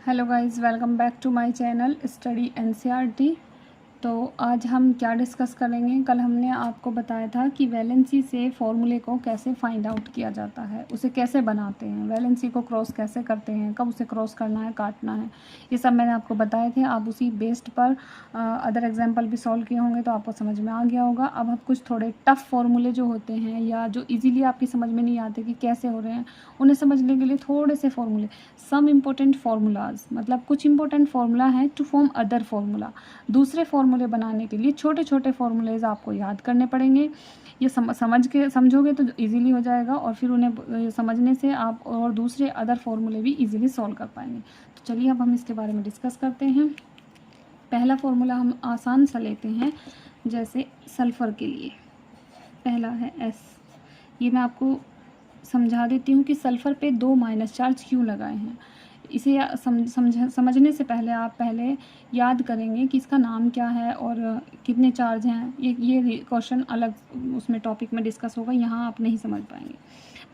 Hello guys, welcome back to my channel study NCERT. तो आज हम क्या डिस्कस करेंगे। कल हमने आपको बताया था कि वैलेंसी से फॉर्मूले को कैसे फाइंड आउट किया जाता है, उसे कैसे बनाते हैं, वैलेंसी को क्रॉस कैसे करते हैं, कब उसे क्रॉस करना है, काटना है, ये सब मैंने आपको बताए थे। आप उसी बेस्ड पर अदर एग्जाम्पल भी सॉल्व किए होंगे तो आपको समझ में आ गया होगा। अब हम कुछ थोड़े टफ़ फॉर्मूले जो होते हैं या जो ईजिली आपकी समझ में नहीं आते कि कैसे हो रहे हैं, उन्हें समझने के लिए थोड़े से फॉर्मूले, सम इम्पोर्टेंट फार्मूलाज, मतलब कुछ इंपॉर्टेंट फार्मूला है टू फॉर्म अदर फार्मूला। दूसरे फार्मूले बनाने के लिए छोटे छोटे फार्मूलेज आपको याद करने पड़ेंगे। ये समझोगे तो इजीली हो जाएगा और फिर उन्हें समझने से आप और दूसरे अदर फार्मूले भी इजीली सॉल्व कर पाएंगे। तो चलिए अब हम इसके बारे में डिस्कस करते हैं। पहला फार्मूला हम आसान सा लेते हैं, जैसे सल्फ़र के लिए पहला है S। ये मैं आपको समझा देती हूँ कि सल्फ़र पे 2 माइनस चार्ज क्यों लगाए हैं। इसे समझने से पहले आप पहले याद करेंगे कि इसका नाम क्या है और कितने चार्ज हैं। ये क्वेश्चन अलग उसमें टॉपिक में डिस्कस होगा, यहाँ आप नहीं समझ पाएंगे।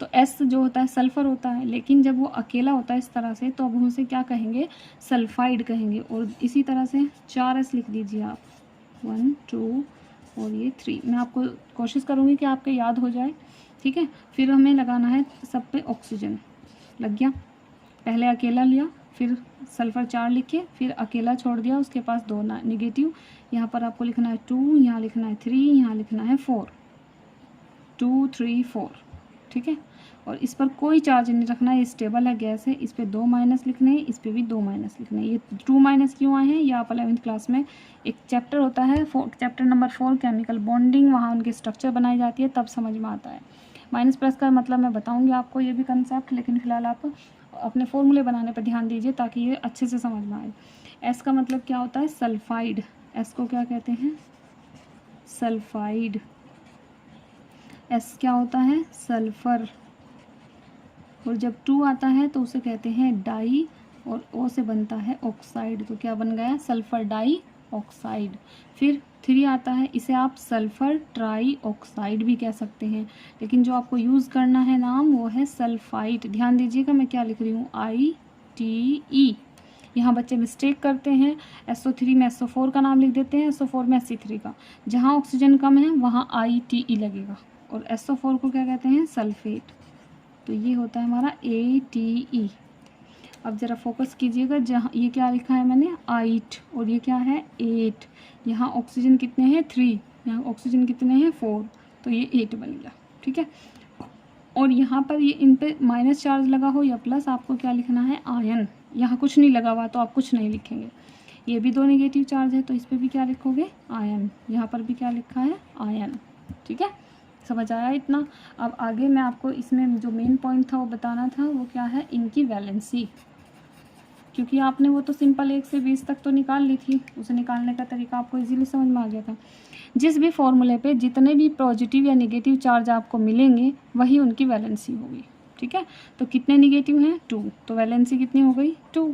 तो S जो होता है सल्फ़र होता है, लेकिन जब वो अकेला होता है इस तरह से तो अब हम उसे क्या कहेंगे, सल्फाइड कहेंगे। और इसी तरह से 4S लिख दीजिए आप, 1 2 और ये 3। मैं आपको कोशिश करूँगी कि आपके याद हो जाए, ठीक है। फिर हमें लगाना है सब पे ऑक्सीजन। लग गया, पहले अकेला लिया, फिर सल्फ़र 4 लिखे, फिर अकेला छोड़ दिया, उसके पास 2 निगेटिव। यहाँ पर आपको लिखना है 2, यहाँ लिखना है 3, यहाँ लिखना है 4, 2 3 4, ठीक है। और इस पर कोई चार्ज नहीं रखना है, ये स्टेबल है, गैस है। इस पर 2 माइनस लिखने हैं, इस पर भी 2 माइनस लिखने हैं। ये 2 माइनस क्यों आए हैं, ये आप 11वीं क्लास में एक चैप्टर होता है, चैप्टर नंबर 4 केमिकल बॉन्डिंग, वहाँ उनकी स्ट्रक्चर बनाई जाती है, तब समझ में आता है। माइनस प्लस का मतलब मैं बताऊँगी आपको ये भी कंसेप्ट, लेकिन फ़िलहाल आप अपने फॉर्मूले बनाने पर ध्यान दीजिए ताकि ये अच्छे से समझ में आए। एस का मतलब क्या होता है, सल्फाइड। एस को क्या कहते हैं, सल्फाइड। एस क्या होता है, सल्फ़र। और जब 2 आता है तो उसे कहते हैं डाई, और ओ से बनता है ऑक्साइड, तो क्या बन गया, सल्फ़र डाई ऑक्साइड। फिर 3 आता है, इसे आप सल्फ़र ट्राई ऑक्साइड भी कह सकते हैं, लेकिन जो आपको यूज़ करना है नाम वो है सल्फाइड। ध्यान दीजिएगा मैं क्या लिख रही हूँ, ITE। यहाँ बच्चे मिस्टेक करते हैं, SO3 में SO4 का नाम लिख देते हैं, SO4 में SC3 का। जहाँ ऑक्सीजन कम है वहाँ ITE लगेगा, और SO4 को क्या कहते हैं, सल्फेट। तो ये होता है हमारा ATE। अब ज़रा फोकस कीजिएगा, जहाँ ये क्या लिखा है मैंने, 8, और ये क्या है, 8। यहाँ ऑक्सीजन कितने हैं, 3, यहाँ ऑक्सीजन कितने हैं, 4, तो ये 8 बन गया, ठीक है। और यहाँ पर ये इन पे माइनस चार्ज लगा हो या प्लस, आपको क्या लिखना है, आयन। यहाँ कुछ नहीं लगा हुआ तो आप कुछ नहीं लिखेंगे। ये भी 2 नेगेटिव चार्ज है तो इस पर भी क्या लिखोगे, आयन। यहाँ पर भी क्या लिखा है, आयन, ठीक है। समझ आया इतना। अब आगे मैं आपको इसमें जो मेन पॉइंट था वो बताना था, वो क्या है, इनकी वैलेंसी। क्योंकि आपने वो तो सिंपल 1 से 20 तक तो निकाल ली थी, उसे निकालने का तरीका आपको इजीली समझ में आ गया था। जिस भी फॉर्मूले पे जितने भी पॉजिटिव या नेगेटिव चार्ज आपको मिलेंगे वही उनकी वैलेंसी होगी, ठीक है। तो कितने नेगेटिव हैं, 2, तो वैलेंसी कितनी हो गई, 2।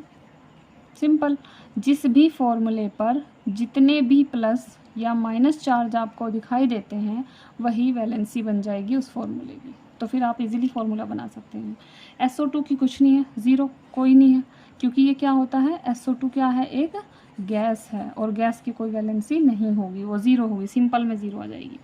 सिंपल। जिस भी फॉर्मूले पर जितने भी प्लस या माइनस चार्ज आपको दिखाई देते हैं वही वैलेंसी बन जाएगी उस फॉर्मूले की। तो फिर आप इजीली फार्मूला बना सकते हैं। SO2 की कुछ नहीं है, 0, कोई नहीं है, क्योंकि ये क्या होता है, SO2 क्या है, एक गैस है, और गैस की कोई वैलेंसी नहीं होगी, वो 0 होगी, सिंपल में 0 आ जाएगी।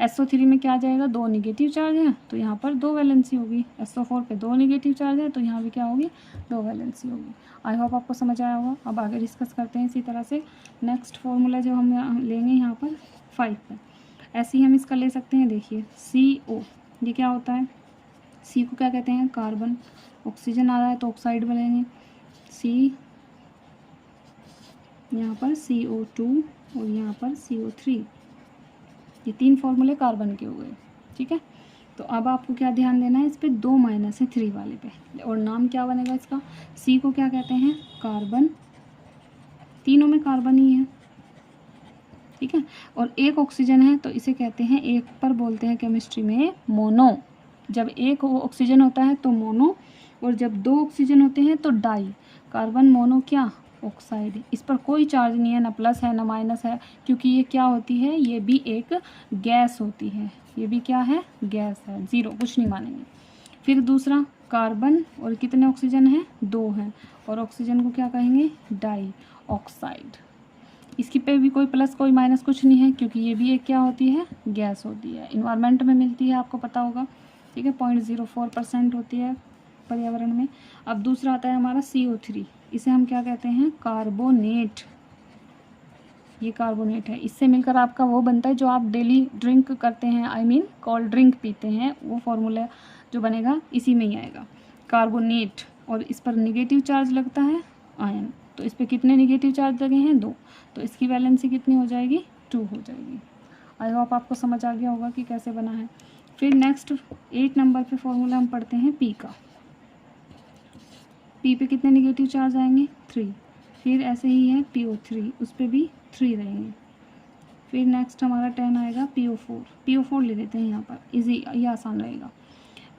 SO3 में क्या आ जाएगा, 2 नेगेटिव चार्ज हैं तो यहाँ पर 2 वैलेंसी होगी। SO4 पे 2 नेगेटिव चार्ज है तो यहाँ भी क्या होगी, 2 वैलेंसी होगी। आई होप आपको समझ आया होगा। अब आगे डिस्कस करते हैं इसी तरह से। नेक्स्ट फॉर्मूला जो हम लेंगे यहाँ पर 5 पर, ऐसे ही हम इसका ले सकते हैं। देखिए CO, ये क्या होता है, C को क्या कहते हैं, कार्बन। ऑक्सीजन आ रहा है तो ऑक्साइड बनेंगे, C, यहाँ पर CO2 और यहाँ पर CO3। ये 3 फॉर्मूले कार्बन के हो गए, ठीक है। तो अब आपको क्या ध्यान देना है, इस पे 2 माइनस है 3 वाले पे, और नाम क्या बनेगा इसका, C को क्या कहते हैं, कार्बन। तीनों में कार्बन ही है, ठीक है। और एक ऑक्सीजन है तो इसे कहते हैं, एक पर बोलते हैं केमिस्ट्री में मोनो। जब एक ऑक्सीजन होता है तो मोनो, और जब 2 ऑक्सीजन होते हैं तो डाई। कार्बन मोनो क्या, ऑक्साइड। इस पर कोई चार्ज नहीं है, ना प्लस है ना माइनस है, क्योंकि ये क्या होती है, ये भी एक गैस होती है, ये भी क्या है, गैस है, 0, कुछ नहीं मानेंगे। फिर दूसरा कार्बन और कितने ऑक्सीजन हैं, 2 हैं, और ऑक्सीजन को क्या कहेंगे, डाई ऑक्साइड। इसकी पे भी कोई प्लस कोई माइनस कुछ नहीं है, क्योंकि ये भी एक क्या होती है, गैस होती है, इन्वायरमेंट में मिलती है, आपको पता होगा, ठीक है। 0.04% होती है पर्यावरण में। अब दूसरा आता है हमारा CO3, इसे हम क्या कहते हैं, कार्बोनेट। ये कार्बोनेट है, इससे मिलकर आपका वो बनता है जो आप डेली ड्रिंक करते हैं, आई मीन कोल्ड ड्रिंक पीते हैं, वो फॉर्मूला जो बनेगा इसी में ही आएगा, कार्बोनेट। और इस पर निगेटिव चार्ज लगता है आयन, तो इस पर कितने निगेटिव चार्ज लगे हैं, 2, तो इसकी वैलेंसी कितनी हो जाएगी, 2 हो जाएगी। आई होप आपको समझ आ गया होगा कि कैसे बना है। फिर नेक्स्ट 8 नंबर पे फॉर्मूला हम पढ़ते हैं पी का। पी पे कितने निगेटिव चार्ज आएंगे, 3। फिर ऐसे ही है PO3, उस पर भी 3 रहेंगे। फिर नेक्स्ट हमारा 10 आएगा PO4। PO4 ले लेते हैं यहाँ पर, इजी, ये आसान रहेगा।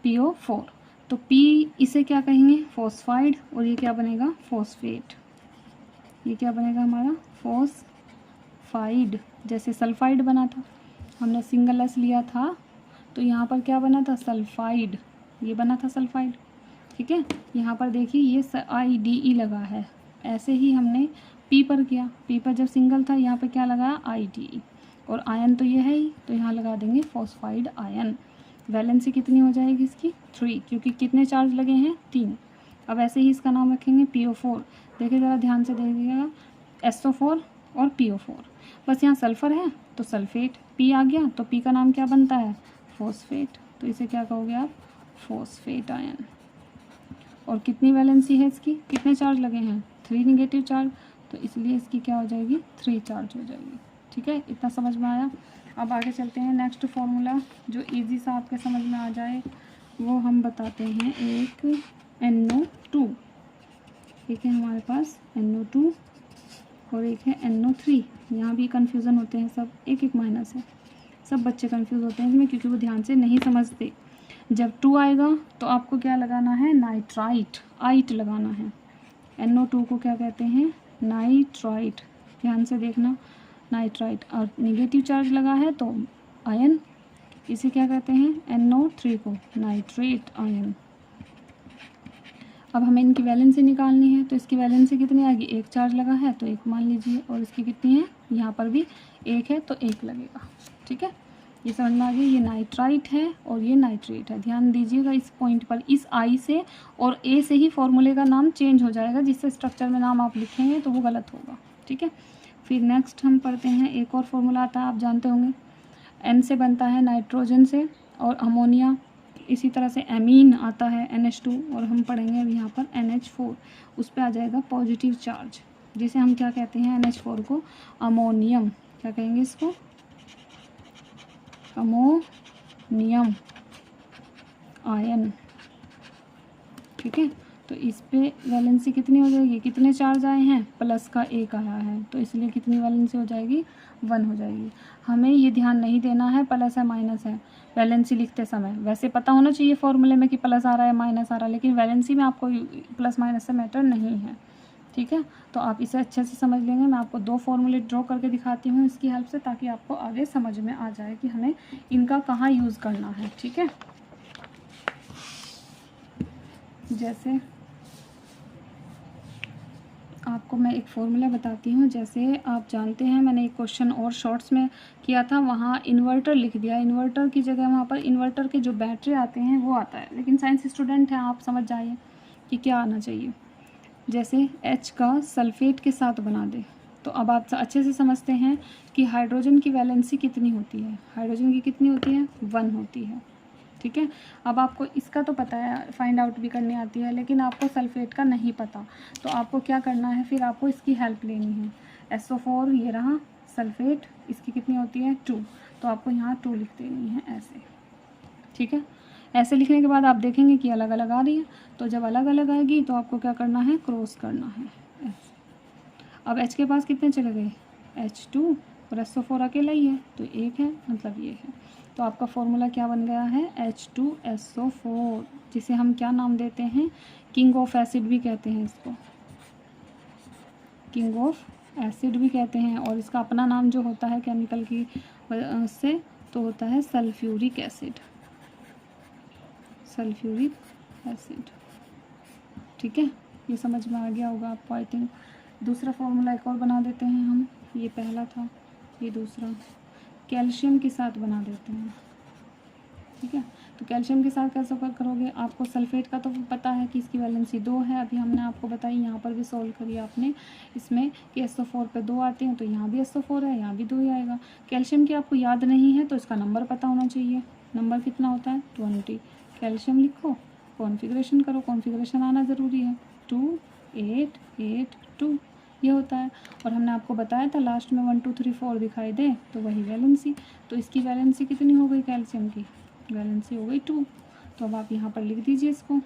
PO4, तो P इसे क्या कहेंगे, फॉस्फाइड, और ये क्या बनेगा, फॉस्फेट। ये क्या बनेगा हमारा, फॉस्फाइड। जैसे सल्फाइड बना था, हमने सिंगल एस लिया था, तो यहाँ पर क्या बना था, सल्फाइड, ये बना था सल्फाइड, ठीक है। यहाँ पर देखिए ये IDE लगा है, ऐसे ही हमने P पर किया, P पर जब सिंगल था यहाँ पर क्या लगाया, IDE, और आयन तो ये है ही, तो यहाँ लगा देंगे फॉस्फाइड आयन। वैलेंसी कितनी हो जाएगी इसकी, 3, क्योंकि कितने चार्ज लगे हैं, 3। अब ऐसे ही इसका नाम रखेंगे PO4। देखिए ज़रा ध्यान से देखिएगा, SO4 और PO4, बस यहाँ सल्फ़र है तो सल्फेट, P आ गया तो P का नाम क्या बनता है, फॉस्फेट, तो इसे क्या कहोगे आप, फॉस्फेट आयन। और कितनी वैलेंसी है इसकी, कितने चार्ज लगे हैं, 3 निगेटिव चार्ज, तो इसलिए इसकी क्या हो जाएगी, 3 चार्ज हो जाएगी, ठीक है। इतना समझ में आया। अब आगे चलते हैं, नेक्स्ट फॉर्मूला जो इजी सा आपके समझ में आ जाए वो हम बताते हैं। एक NO2, एक है हमारे पास NO2 और एक है NO3। यहाँ भी कन्फ्यूज़न होते हैं सब, एक एक माइनस है, सब बच्चे कंफ्यूज होते हैं इसमें क्योंकि वो ध्यान से नहीं समझते। जब 2 आएगा तो आपको क्या लगाना है, नाइट्राइट, आइट लगाना है। NO2 को क्या कहते हैं, नाइट्राइट, ध्यान से देखना, नाइट्राइट। और निगेटिव चार्ज लगा है तो आयन, इसे क्या कहते हैं, NO3 को नाइट्रेट आयन। अब हमें इनकी वैलेंसी निकालनी है, तो इसकी वैलेंसी कितनी आएगी, 1 चार्ज लगा है तो 1 मान लीजिए, और इसकी कितनी है, यहाँ पर भी 1 है तो 1 लगेगा, ठीक है। ये समझ में आ गया, ये नाइट्राइट है और ये नाइट्रेट है। ध्यान दीजिएगा इस पॉइंट पर, इस I से और A से ही फॉर्मूले का नाम चेंज हो जाएगा, जिससे स्ट्रक्चर में नाम आप लिखेंगे तो वो गलत होगा, ठीक है। फिर नेक्स्ट हम पढ़ते हैं, एक और फॉर्मूला आता है, आप जानते होंगे, N से बनता है नाइट्रोजन से और अमोनिया, इसी तरह से एमीन आता है NH2, और हम पढ़ेंगे अब यहाँ पर NH4, उस पर आ जाएगा पॉजिटिव चार्ज, जिसे हम क्या कहते हैं, NH4 को अमोनियम, क्या कहेंगे इसको, अमोनियम आयन, ठीक है। तो इस पे वैलेंसी कितनी हो जाएगी, कितने चार्ज आए हैं, प्लस का 1 आया है, तो इसलिए कितनी वैलेंसी हो जाएगी, 1 हो जाएगी। हमें ये ध्यान नहीं देना है प्लस है माइनस है वैलेंसी लिखते समय, वैसे पता होना चाहिए फॉर्मूले में कि प्लस आ रहा है माइनस आ रहा है, लेकिन वैलेंसी में आपको प्लस माइनस से मैटर नहीं है, ठीक है। तो आप इसे अच्छे से समझ लेंगे। मैं आपको 2 फॉर्मूले ड्रॉ करके दिखाती हूँ इसकी हेल्प से, ताकि आपको आगे समझ में आ जाए कि हमें इनका कहाँ यूज़ करना है, ठीक है। जैसे आपको मैं एक फ़ॉर्मूला बताती हूँ, जैसे आप जानते हैं मैंने एक क्वेश्चन और शॉर्ट्स में किया था, वहाँ इन्वर्टर लिख दिया, इन्वर्टर की जगह वहाँ पर इन्वर्टर के जो बैटरी आते हैं वो आता है, लेकिन साइंस स्टूडेंट हैं आप, समझ जाइए कि क्या आना चाहिए। जैसे H का सल्फेट के साथ बना दे, तो अब आप अच्छे से समझते हैं कि हाइड्रोजन की वैलेंसी कितनी होती है, हाइड्रोजन की कितनी होती है, 1 होती है, ठीक है। अब आपको इसका तो पता है, फाइंड आउट भी करनी आती है, लेकिन आपको सल्फेट का नहीं पता, तो आपको क्या करना है, फिर आपको इसकी हेल्प लेनी है। SO4 ये रहा, सल्फेट इसकी कितनी होती है, 2, तो आपको यहाँ 2 लिख देनी है ऐसे, ठीक है। ऐसे लिखने के बाद आप देखेंगे कि अलग अलग आ रही है, तो जब अलग अलग आएगी तो आपको क्या करना है, क्रॉस करना है ऐसे। अब H के पास कितने चले गए, H2, और SO4 अकेला ही है तो 1 है, मतलब ये है। तो आपका फॉर्मूला क्या बन गया है, H2SO4, जिसे हम क्या नाम देते हैं, किंग ऑफ एसिड भी कहते हैं इसको, किंग ऑफ एसिड भी कहते हैं। और इसका अपना नाम जो होता है केमिकल की से, तो होता है सल्फ्यूरिक एसिड, सल्फ्यूरिक एसिड। ठीक है, ये समझ में आ गया होगा आपको आई थिंक। दूसरा फॉर्मूला एक और बना देते हैं हम, ये पहला था, ये दूसरा कैल्शियम के साथ बना देते हैं। ठीक है, तो कैल्शियम के साथ कैसे करोगे, आपको सल्फेट का तो पता है कि इसकी वैलेंसी 2 है, अभी हमने आपको बताई, यहाँ पर भी सोल्व करी आपने इसमें कि SO4 पे 2 आते हैं, तो यहाँ भी SO4 है, यहाँ भी 2 ही आएगा। कैल्शियम की आपको याद नहीं है तो इसका नंबर पता होना चाहिए, नंबर कितना होता है 20। कैल्शियम लिखो, कॉन्फ़िगरेशन करो, कॉन्फ़िगरेशन आना ज़रूरी है, 2 8 8 2 ये होता है। और हमने आपको बताया था लास्ट में 1 2 3 4 दिखाई दे तो वही वैलेंसी, तो इसकी वैलेंसी कितनी हो गई, कैल्शियम की वैलेंसी हो गई 2। तो अब आप यहाँ पर लिख दीजिए इसको।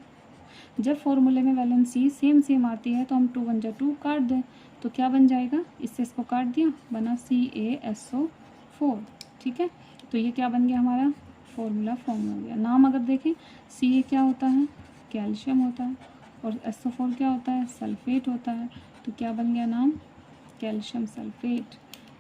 जब फॉर्मूले में वैलेंसी सेम सेम आती है तो हम 2 1 जा 2 काट दें, तो क्या बन जाएगा, इससे इसको काट दिया, बना CaSO4। ठीक है, तो ये क्या बन गया हमारा फॉर्मूला फॉर्म हो गया। नाम अगर देखें, Ca क्या होता है, कैल्शियम होता है, और SO4 क्या होता है, सल्फेट होता है, तो क्या बन गया नाम, कैल्शियम सल्फेट,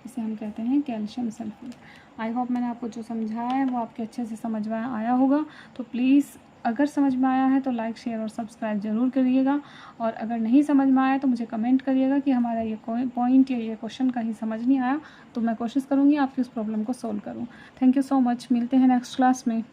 इसे हम कहते हैं कैल्शियम सल्फेट। आई होप मैंने आपको जो समझाया है वो आपके अच्छे से समझ में आया होगा। तो प्लीज़ अगर समझ में आया है तो लाइक शेयर और सब्सक्राइब ज़रूर करिएगा, और अगर नहीं समझ में आया तो मुझे कमेंट करिएगा कि हमारा ये पॉइंट या ये क्वेश्चन कहीं समझ नहीं आया, तो मैं कोशिश करूँगी आपकी उस प्रॉब्लम को सॉल्व करूँ। थैंक यू सो मच, मिलते हैं नेक्स्ट क्लास में।